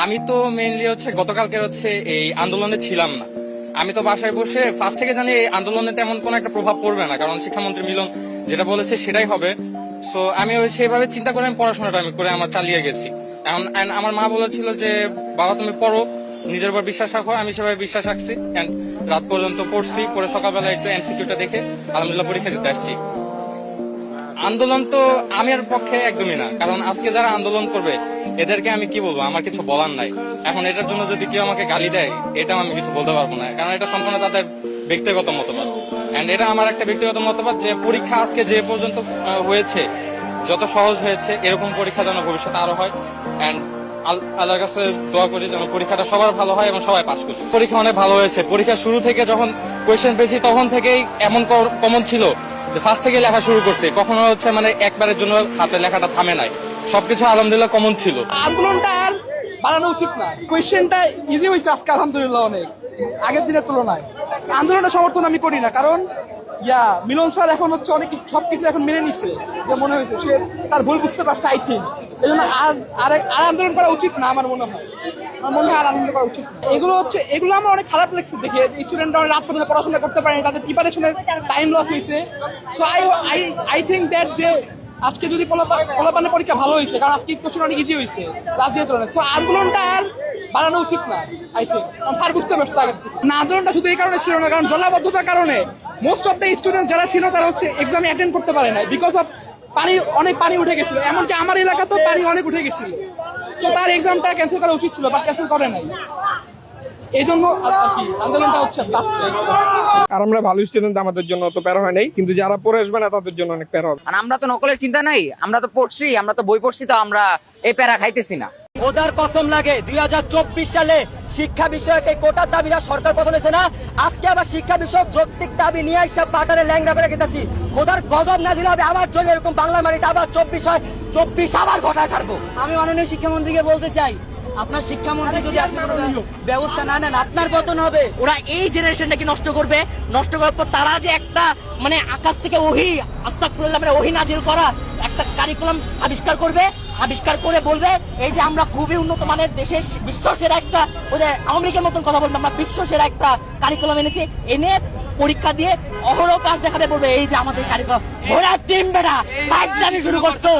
আমি তো মেইনলি হচ্ছে গতকালকে হচ্ছে এই আন্দোলনে ছিলাম না। আমি তো বাসায় বসে ফার্স্ট থেকে জানি এই আন্দোলনে তেমন কোনো একটা প্রভাব পড়বে না, কারণ শিক্ষামন্ত্রী মিলন যেটা বলেছে সেটাই হবে। সো আমি সেভাবে চিন্তা করে আমি পড়াশোনাটা আমি করে আমার চালিয়ে গেছি। এখন আমার মা বলেছিল যে বাবা তুমি পড়ো, নিজের উপর বিশ্বাস রাখো। আমি সেভাবে বিশ্বাস রাখছি, রাত পর্যন্ত পড়ছি, পরে সকালবেলা একটু এমসিকিউটা দেখে আলহামদুলিল্লাহ পরীক্ষা দিতে আসছি। আন্দোলন তো আমার পক্ষে একদমই না, কারণ আজকে যারা আন্দোলন করবে এদেরকে আমি কি বলবো, আমার কিছু বলার নাই। এখন এটার জন্য যদি কেউ আমাকে গালি দেয়, এটাও আমি কিছু বলতে পারবো না, কারণ এটা সম্পূর্ণ তাদের ব্যক্তিগত মতবাদ। এন্ড এটা আমার একটা ব্যক্তিগত মতবাদ যে পরীক্ষা আজকে যে পর্যন্ত হয়েছে, যত সহজ হয়েছে এরকম পরীক্ষা যেন ভবিষ্যতে আরো হয়। এন্ড আল্লাহর কাছে দোয়া করি যেন পরীক্ষাটা সবার ভালো হয় এবং সবাই পাস করছে। পরীক্ষা অনেক ভালো হয়েছে। পরীক্ষা শুরু থেকে যখন কোয়েশ্চেন পেয়েছি তখন থেকেই এমন কমন ছিল যে ফার্স্ট থেকে লেখা শুরু করছে, কখনো হচ্ছে মানে একবারের জন্য হাতে লেখাটা থামে নাই, সবকিছু আলহামদুলিল্লাহ কমন ছিল। আন্দোলনটা আর বাড়ানো উচিত না। কোয়েশ্চেনটা ইজি হয়েছে আজকে আলহামদুলিল্লাহ অনেক আগের দিনের তুলনায়। আন্দোলনটা সমর্থন আমি করি না, কারণ মিলন স্যার এখন হচ্ছে অনেক সবকিছু এখন মেনে নিছে, যে মনে হয়েছে সে তার ভুল বুঝতে পারছে আই থিঙ্ক। এই জন্য আর আন্দোলন করা উচিত না আমার মনে হয়। আমার মনে হয় আর আন্দোলন করা উচিত না। এগুলো আমার অনেক খারাপ লাগছে দেখে, স্টুডেন্টরা রাত পর্যন্ত পড়াশোনা করতে পারেনি, তাদের প্রিপারেশনের টাইম লস হয়েছে। সো আই থিঙ্ক দ্যাট যে আজকে যদি পোলাপানের পরীক্ষা ভালো হয়েছে, কারণ আজকে কোশ্চেন অনেক ইজি হয়েছে লাস্ট দিয়ে তুলনায়। সো আন্দোলনটা আর বাড়ানো উচিত না আই থিঙ্ক, কারণ স্যার বুঝতে পারছে আগে থেকে। না, আন্দোলনটা শুধু এই কারণে ছিল না, কারণ জলাবদ্ধতার কারণে মোস্ট অফ দ্য স্টুডেন্ট যারা ছিল তারা হচ্ছে এক্সামে অ্যাটেন্ড করতে পারে না, বিকজ অফ অনেক পানি উঠে গেছিল। এমনকি আমার এলাকাতেও পানি অনেক উঠে গেছিল। তো তার এক্সামটা ক্যান্সেল করা উচিত ছিল, বাট ক্যান্সেল করে নাই। এই জন্য আন্দোলনটা হচ্ছে আর আমরা ভালো স্টুডেন্ট, আমাদের জন্য অত প্যারা হয় নাই, কিন্তু যারা পড়ে আসবে না তাদের জন্য অনেক প্যারা হবে। আর আমরা তো নকলের চিন্তা নাই, আমরা তো পড়ছি, আমরা তো বই পড়ছি, তো আমরা এই প্যারা খাইতেছি না। খোদার কসম লাগে 2024 সালে শিক্ষা বিষয়ক এই কোটার দাবিরা সরকার পতন হয়েছে না, আজকে আবার শিক্ষা বিষয়ক যৌক্তিক দাবি নিয়ে সব পাটারে ল্যাংড়া করে গেতেছি। খোদার গজব নাজিল হবে আবার যদি এরকম বাংলা মারিতে আবার 24 হয়, 24 আবার ঘটায় ছাড়বো। আমি মাননীয় শিক্ষামন্ত্রীকে বলতে চাই, আপনার শিক্ষামন্ত্রী যদি ব্যবস্থা না নেন আপনার পতন হবে। ওরা এই জেনারেশনটাকে নষ্ট করবে, নষ্ট করার পর তারা যে একটা মানে আকাশ থেকে আস্তাগফিরুল্লাহ মানে ওহী নাজিল করা একটা কারিকুলাম আবিষ্কার করে বলবে এই যে আমরা খুবই উন্নত মানের দেশের বিশ্ব সেরা একটা, ওদের আওয়ামী লীগের মতন কথা বলবে, আমরা বিশ্ব সেরা একটা কারিকুলাম এনেছি, এনে পরীক্ষা দিয়ে অহরহ পাস দেখাতে বলবে এই যে আমাদের কারিকুলাম। ঘোড়ার টিম বেটা ফাইজলামি শুরু করছো,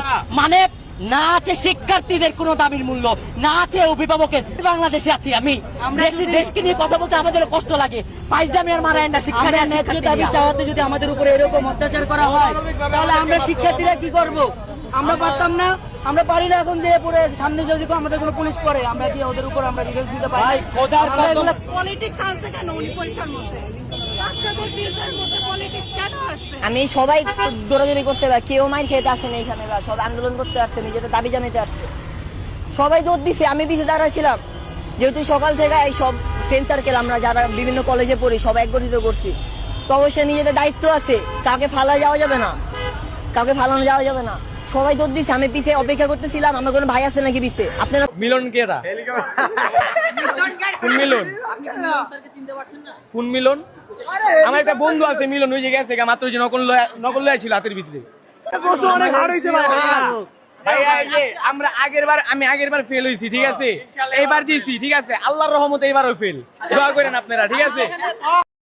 মানে না আছে শিক্ষার্থীদের কোনো দাবির মূল্য, না আছে অভিভাবকের। বাংলাদেশে আছি আমি, দেশকে নিয়ে কথা বলতে আমাদের কষ্ট লাগে। ফাইজলামি আর মারায় না, শিক্ষা দাবি চাওয়াতে যদি আমাদের উপরে এরকম অত্যাচার করা হয়, তাহলে আমরা শিক্ষার্থীরা কি করব? আমরা পারতাম না, আমরা পারি না। এখন যে পরে সামনে যদি আমাদের কোনো পুলিশ পড়ে, আমরা কি ওদের উপর আমরা রিভেঞ্জ দিতে পারি? খোদার কসম পলিটিক্স আনছে কেন উনি পরীক্ষার মধ্যে? বাচ্চাদের ফিল্ডের মধ্যে পলিটিক্স কেন আসবে? আমি সবাই দৌড়াদৌড়ি করছে, কেউ মাইর খেতে আসে না এখানে, সব আন্দোলন করতে আসছে, নিজেদের দাবি জানাতে আসছে, সবাই দৌড় দিছে। আমি পিছিয়ে দাঁড়াছিলাম, যেহেতু সকাল থেকে এই সব ফ্রেন্ড সার্কেল আমরা যারা বিভিন্ন কলেজে পড়ি সবাই একত্রিত করছি, তো অবশ্যই নিজেদের দায়িত্ব আছে, কাউকে ফালানো যাওয়া যাবে না, সবাই দৌড় দিছে। আমি পিছিয়ে অপেক্ষা করতেছিলাম, আমার কোনো ভাই আছে নাকি পিছিয়ে। আপনারা মিলন কেরা? কোন মিলন? কোন মিলন? আমার একটা বন্ধু আছে মিলন, ওই যে গেছে মাত্র যে নকল লয়া ছিল হাতের ভিতরে। প্রশ্ন অনেক হার্ড হয়েছে ভাই। আমি আগের বার ফেল হয়েছি, ঠিক আছে, এইবার দিয়েছি, ঠিক আছে, আল্লাহর রহমতে এবারও ফেল। দোয়া করেন আপনারা, ঠিক আছে।